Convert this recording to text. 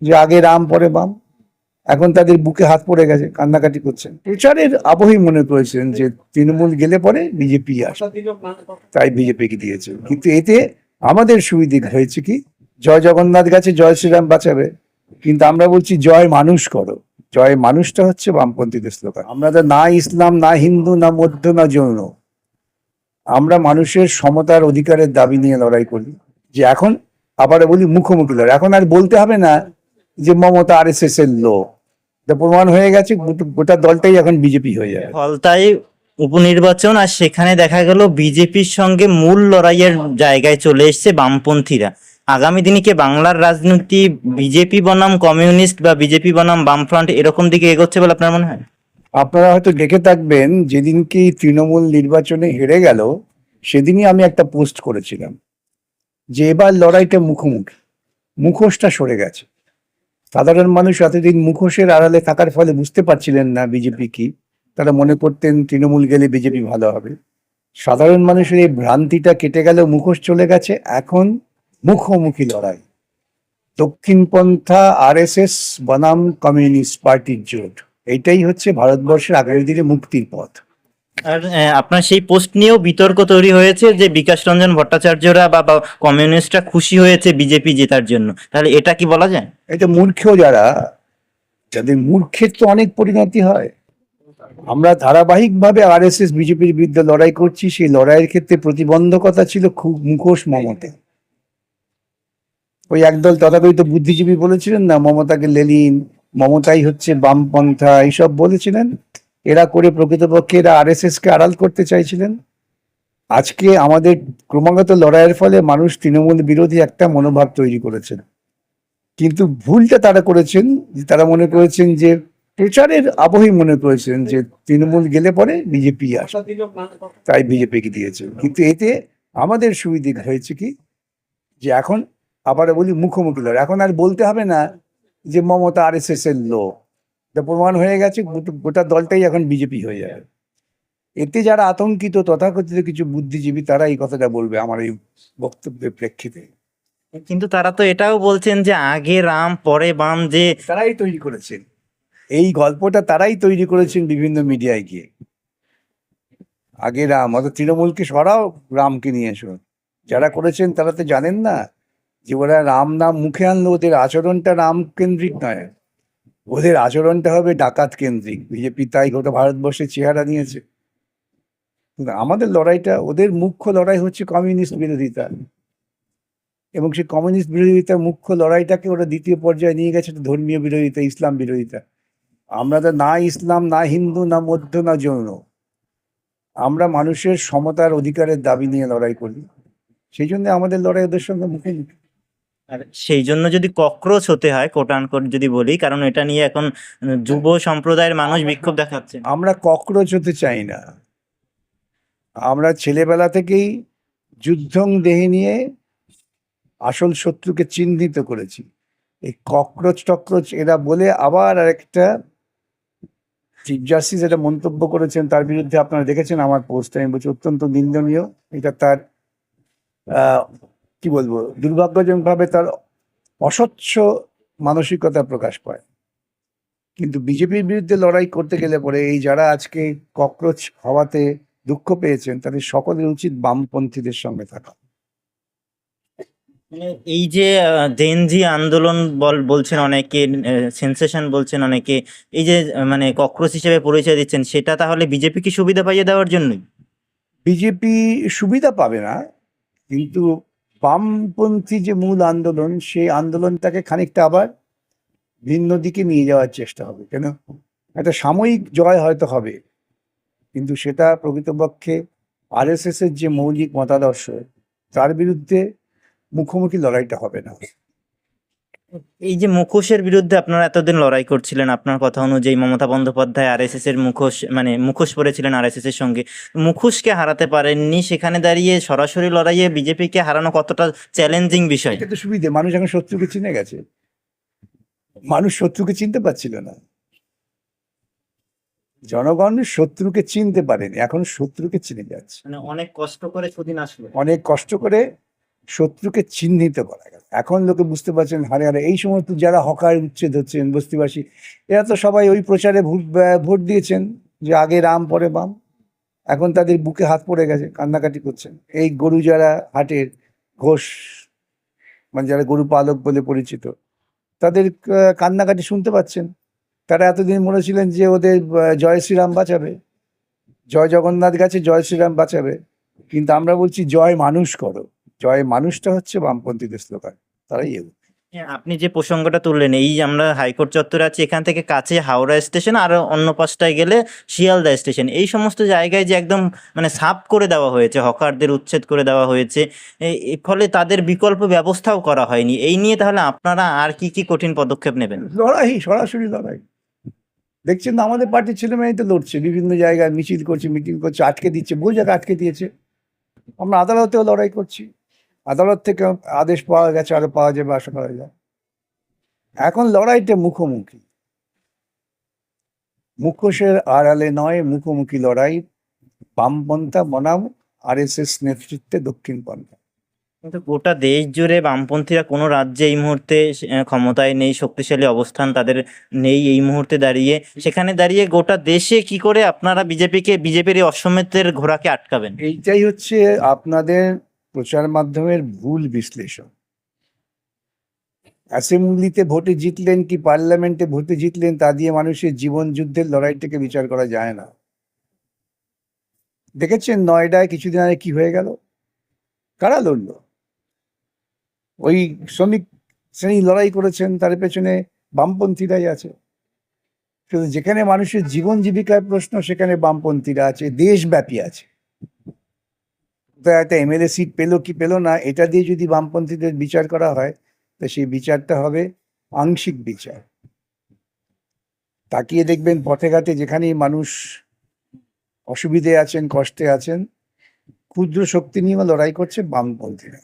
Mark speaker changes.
Speaker 1: যে আগে রাম পরে বাম, এখন তাদের বুকে হাত পড়ে গেছে, কান্নাকাটি করছেন। প্রচারের আবহেই মনে করেছেন যে তৃণমূল গেলে পরে বিজেপি আসবে, তাই বিজেপিকে দিয়েছে। কিন্তু এতে আমাদের সুবিধে হয়েছে কি, জয় জগন্নাথ গেছে, জয় শ্রীরাম বাঁচাবে, কিন্তু আমরা বলছি জয় মানুষ করো। জয় মানুষটা হচ্ছে বামপন্থীদের স্লোগান। আমরা তো না ইসলাম, না হিন্দু, না মধ্য, না জৈন। আমরা মানুষের সমতার অধিকারের দাবি নিয়ে লড়াই করি। যে এখন আবার বলি মুখোমুখি লড়াই, এখন আর বলতে হবে না যে মমতা আরএসএস এর লোক, প্রমাণ হয়ে গেছে, গোটা দলটাই এখন বিজেপি হয়ে যাবে।
Speaker 2: ফলতাই উপনির্বাচন, আর সেখানে দেখা গেল বিজেপির সঙ্গে মূল লড়াইয়ের জায়গায় চলে এসছে বামপন্থীরা। আগামী দিনে কি বাংলার রাজনীতি বিজেপি বনাম কমিউনিস্ট বা বিজেপি বনাম বামফ্রন্ট এরকম দিকে এগোচ্ছে বলে আপনার মনে হয়?
Speaker 1: আপনারা হয়তো দেখে থাকবেন, যেদিনকে তৃণমূল নির্বাচনে হেরে গেল সেদিনই আমি একটা পোস্ট করেছিলাম যে এবার লড়াইটা মুখোমুখি, মুখোশটা সরে গেছে। সাধারণ মানুষ এতদিন মুখোশের আড়ালে থাকার ফলে বুঝতে পারছিলেন না বিজেপি কি, তারা মনে করতেন তৃণমূল গেলে বিজেপি ভালো হবে। সাধারণ মানুষের এই ভ্রান্তিটা কেটে গেল, মুখোশ চলে গেছে, এখন মুখোমুখি লড়াই। দক্ষিণপন্থা আরএসএস বনাম কমিউনিস্ট পার্টির জোট, এইটাই হচ্ছে ভারতবর্ষের আগামী দিনে মুক্তির পথ।
Speaker 2: আর আপনার সেই পোস্ট নিয়েও বিতর্ক তৈরি হয়েছে যে বিকাশ রঞ্জন ভট্টাচার্যরা বা কমিউনিস্টরা খুশি হয়েছে বিজেপি জেতার জন্য, তাহলে এটা কি বলা যায়?
Speaker 1: এটা মূর্খেও যারা, যাদের মূর্খের তো অনেক পরিণতি হয়। আমরা ধারাবাহিকভাবে আরএসএস বিজেপির বিরুদ্ধে লড়াই করছি, সেই লড়াইয়ের ক্ষেত্রে প্রতিবন্ধকতা ছিল খুব মুখোশ মমতা। ওই একদল তথাকথিত বুদ্ধিজীবী বলেছিলেন না মমতাকে লেনিন, মমতাই হচ্ছে বামপন্থা, এইসব বলেছিলেন। এরা করে প্রকৃতপক্ষে এরা আরএসএস কে আড়াল করতে চাইছিলেন। আজকে আমাদের ক্রমাগত লড়াইয়ের ফলে মানুষ তৃণমূল বিরোধী একটা মনোভাব তৈরি করেছেন। কিন্তু ভুলটা তারা করেছেন যে তারা মনে করেছেন যে প্রচারের আবহেই মনে করেছেন যে তৃণমূল গেলে পরে বিজেপি আসবে, তাই বিজেপিকে দিয়েছে। কিন্তু এতে আমাদের সুবিধে হয়েছে কি, যে এখন আবার বলি মুখোমুখি লড়াই, এখন আর বলতে হবে না যে মমতা আরএসএস এর লোক, প্রমাণ হয়ে গেছে, গোটা দলটাই এখন বিজেপি হয়ে যাবে। এতে যারা আতঙ্কিত তথাকথিত কিছু বুদ্ধিজীবী, তারা এই কথাটা বলবে আমার এই বক্তব্যের প্রেক্ষিতে।
Speaker 2: কিন্তু তারা তো এটাও বলছেন যে আগে রাম পরে বাম, যে
Speaker 1: তারাই তৈরি করেছেন এই গল্পটা, তারাই তৈরি করেছেন বিভিন্ন মিডিয়ায় গিয়ে। আগে রাম, অত তৃণমূলকে সরাও, রামকে নিয়ে এসো। যারা করেছেন তারা তো জানেন না যে ওরা রাম নাম মুখে আনলো, ওদের আচরণটা রাম কেন্দ্রিক নয়, ওদের আচরণটা হবে ডাকাত কেন্দ্রিক। বিজেপি তাই গোটা ভারতবর্ষের চেহারা নিয়েছে। কিন্তু আমাদের লড়াইটা, ওদের মুখ্য লড়াই হচ্ছে কমিউনিস্ট বিরোধিতা, এবং সেই কমিউনিস্ট বিরোধিতা মুখ্য লড়াইটাকে ওরা দ্বিতীয় পর্যায়ে নিয়ে গেছে ধর্মীয় বিরোধিতা, ইসলাম বিরোধিতা। আমরা তো না ইসলাম, না হিন্দু, না মধ্য, না জৈন। আমরা মানুষের সমতার অধিকারের দাবি নিয়ে লড়াই করি, সেই জন্য আমাদের লড়াই ওদের সঙ্গে মুখোমুখি।
Speaker 2: আর সেই জন্য যদি ককরোচ হতে হয় কোট আনকোট যদি বলি, কারণ এটা নিয়ে এখন যুব সম্প্রদায়ের মানুষ বিক্ষোভ দেখাচ্ছে।
Speaker 1: আমরা ককরোচ হতে চাই না। আমরা ছেলেবেলা থেকেই যুদ্ধং দেহে নিয়ে আসল শত্রুকে চিহ্নিত করেছি। এই ককরোচ টকরোচ এরা বলে আবার আরেকটা চিফ জাস্টিস এটা মন্তব্য করেছেন, তার বিরুদ্ধে আপনারা দেখেছেন আমার পোস্ট, আমি বলছি অত্যন্ত নিন্দনীয়। এটা তার কি বলবো, দুর্ভাগ্যজনকভাবে তার অস্বচ্ছ মানসিকতা প্রকাশ পায়। কিন্তু বিজেপির বিরুদ্ধে লড়াই করতে গেলে পরে এই যারা আজকে ককরোচ হওয়াতে দুঃখ পেয়েছেন, তাদের সকলের উচিত বামপন্থীদের সঙ্গে থাকা।
Speaker 2: মানে এই যে জেনজি আন্দোলন বলছেন অনেকে, সেন্সেশন বলছেন অনেকে, এই যে মানে ককরোচ হিসেবে পরিচয় দিচ্ছেন, সেটা তাহলে বিজেপি কি সুবিধা পাইয়ে দেওয়ার জন্যই?
Speaker 1: বিজেপি সুবিধা পাবে না, কিন্তু বামপন্থী যে মূল আন্দোলন, সেই আন্দোলনটাকে খানিকটা আবার ভিন্ন দিকে নিয়ে যাওয়ার চেষ্টা হবে। কেন, একটা সাময়িক জয় হয়তো হবে, কিন্তু সেটা প্রকৃতপক্ষে আরএসএস এর যে মৌলিক মতাদর্শ, তার বিরুদ্ধে মুখোমুখি লড়াইটা হবে না।
Speaker 2: এই যে মুখোশের বিরুদ্ধে আপনারা এতদিন লড়াই করছিলেন, আপনার কথা অনুযায়ী মমতা বন্দ্যোপাধ্যায় আরএসএস এর মুখোশ, মানে মুখোশ পরেছিলেন আরএসএস এর সঙ্গে, মুখোশকে হারাতে পারেননি, সেখানে দাঁড়িয়ে সরাসরি লড়াইয়ে বিজেপিকে হারানো কতটা চ্যালেঞ্জিং বিষয়?
Speaker 1: এটা তো সুবিধে, মানুষ এখন শত্রুকে চিনে গেছে। মানুষ শত্রুকে চিনতে পারছিল না, জনগণ শত্রুকে চিনতে পারেনি, এখন শত্রুকে চিনে যাচ্ছে।
Speaker 2: মানে অনেক কষ্ট করে সেদিন আসলো।
Speaker 1: অনেক কষ্ট করে শত্রুকে চিহ্নিত করা গেল। এখন লোকে বুঝতে পারছেন হারে হারে এই সমস্ত যারা হকার উচ্ছেদ হচ্ছেন বস্তিবাসী, এরা তো সবাই ওই প্রচারে ভোট দিয়েছেন যে আগে রাম পরে বাম। এখন তাদের বুকে হাত পড়ে গেছে, কান্নাকাটি করছেন। এই গরু যারা হাটের ঘোষ, মানে যারা গরু পালক বলে পরিচিত, তাদের কান্নাকাটি শুনতে পাচ্ছেন। তারা এতদিন মনে ছিলেন যে ওদের জয় শ্রীরাম বাঁচাবে, জয় জগন্নাথ গেছে, জয় শ্রীরাম বাঁচাবে। কিন্তু আমরা বলছি জয় মানুষ করো। জয় মানুষটা হচ্ছে বামপন্থীদের স্লোগান, তারাই এগো।
Speaker 2: হ্যাঁ, আপনি যে প্রসঙ্গটা তুললেন, এই আমরা হাইকোর্ট চত্বরে আছি, এখান থেকে কাছে হাওড়া স্টেশন আর অন্য পাশটায় গেলে শিয়ালদা স্টেশন, এই সমস্ত জায়গায় যে একদম মানে সাফ করে দেওয়া হয়েছে, হকারদের উচ্ছেদ করে দেওয়া হয়েছে, এর ফলে তাদের বিকল্প ব্যবস্থাও করা হয়নি। এই নিয়ে তাহলে আপনারা আর কি কি কঠিন পদক্ষেপ নেবেন?
Speaker 1: লড়াই, সরাসরি লড়াই। দেখছেন না আমাদের পার্টির ছেলেমেয়েই তো লড়ছে, বিভিন্ন জায়গায় মিছিল করছে, মিটিং করছে, আটকে দিচ্ছে, বহু জায়গায় আটকে দিয়েছে। আমরা আদালতেও লড়াই করছি, আদালত থেকে আদেশ পাওয়া গেছে, আরো পাওয়া যাবে আশা করা যায়। এখন লড়াইটা মুখোমুখি, মুখোশের আড়ালে নয়, মুখোমুখি লড়াই। বামপন্থা বনাম আরএসএস নেতৃত্বে দক্ষিণপন্থা।
Speaker 2: কিন্তু গোটা দেশ জুড়ে বামপন্থীরা কোনো রাজ্যে এই মুহূর্তে ক্ষমতায় নেই, শক্তিশালী অবস্থান তাদের নেই এই মুহূর্তে দাঁড়িয়ে। সেখানে দাঁড়িয়ে গোটা দেশে কি করে আপনারা বিজেপির এই অশ্বমেধের ঘোড়াকে আটকাবেন?
Speaker 1: এইটাই হচ্ছে আপনাদের প্রচার মাধ্যমের ভুল বিশ্লেষণ। অ্যাসেম্বলিতে ভোটে জিতলেন কি পার্লামেন্টে ভোটে জিতলেন তা দিয়ে মানুষের জীবন যুদ্ধের লড়াইটাকে বিচার করা যায় না। দেখেছেন নয়ডায় কিছুদিন আগে কি হয়ে গেল? কারা লড়লো? ওই শ্রমিক শ্রেণী লড়াই করেছেন, তার পেছনে বামপন্থীরাই আছে। শুধু যেখানে মানুষের জীবন জীবিকার প্রশ্ন সেখানে বামপন্থীরা আছে, দেশব্যাপী আছে। তো একটা এমএলএ সিট পেলো কি পেলো না এটা দিয়ে যদি বামপন্থীদের বিচার করা হয়, তা সেই বিচারটা হবে আংশিক বিচার। তাকিয়ে দেখবেন পথে ঘাটে যেখানেই মানুষ অসুবিধে আছেন, কষ্টে আছেন, ক্ষুদ্র শক্তি নিয়ে লড়াই করছে বামপন্থীরা।